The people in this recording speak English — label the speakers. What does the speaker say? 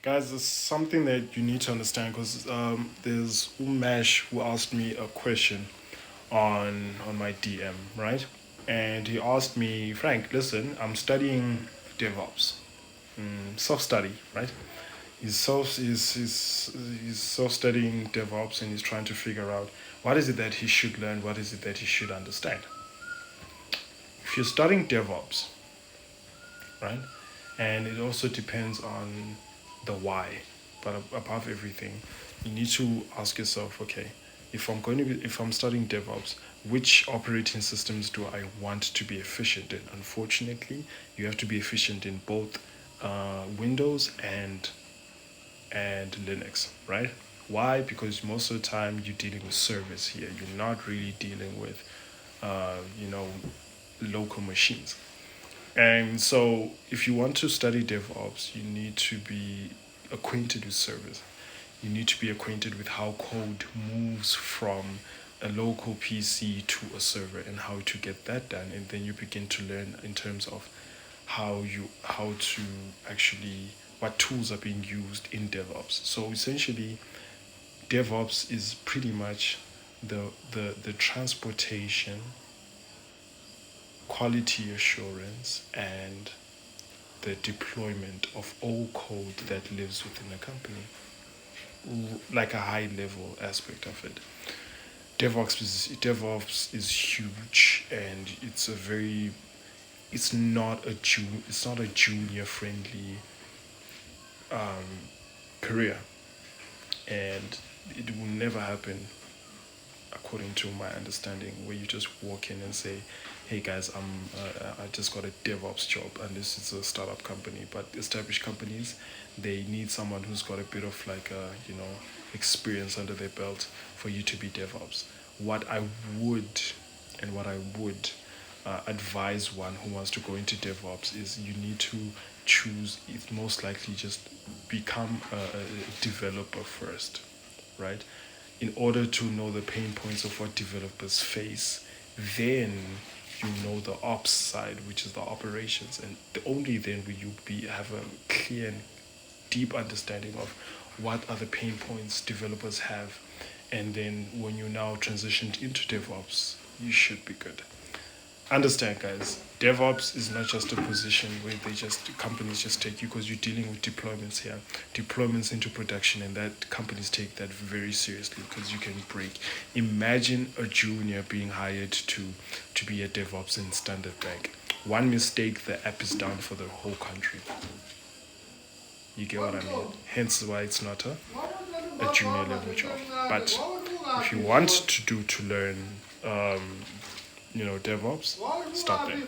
Speaker 1: Guys, there's something that you need to understand because there's Umesh who asked me a question on my DM, right? And he asked me, Frank, listen, I'm studying DevOps, self study, right? He's self studying DevOps and he's trying to figure out what is it that he should learn, what is it that he should understand. If you're studying DevOps, right? And it also depends on the why. But above everything, you need to ask yourself, okay, if I'm studying DevOps, which operating systems do I want to be efficient in? Unfortunately, you have to be efficient in both Windows and Linux, right? Why? Because most of the time you're dealing with servers here. You're not really dealing with, you know, local machines. And so, if you want to study DevOps, you need to be acquainted with servers. You need to be acquainted with how code moves from a local PC to a server and how to get that done. And then you begin to learn in terms of how to actually what tools are being used in DevOps. So essentially, DevOps is pretty much the transportation, quality assurance, and the deployment of all code that lives within a company, like a high level aspect of it. DevOps is huge, and it's not a junior friendly career, and it will never happen according to my understanding, where you just walk in and say, "Hey guys, I just got a DevOps job, and this is a startup company." But established companies, they need someone who's got a bit of like experience under their belt for you to be DevOps. What I would what I would advise one who wants to go into DevOps is you need to choose. It's most likely just become a developer first, right? In order to know the pain points of what developers face, then you know the ops side, which is the operations, and only then will you be have a clear and deep understanding of what are the pain points developers have, and then when you now transitioned into DevOps, you should be good. Understand, guys, DevOps is not just a position where they just companies just take you, because you're dealing with deployments here, deployments into production, and that companies take that very seriously because you can break. Imagine a junior being hired to be a DevOps in Standard Bank. One mistake, the app is down for the whole country. You get what I mean? Hence why it's not a junior level job. But if you want to learn DevOps, start there.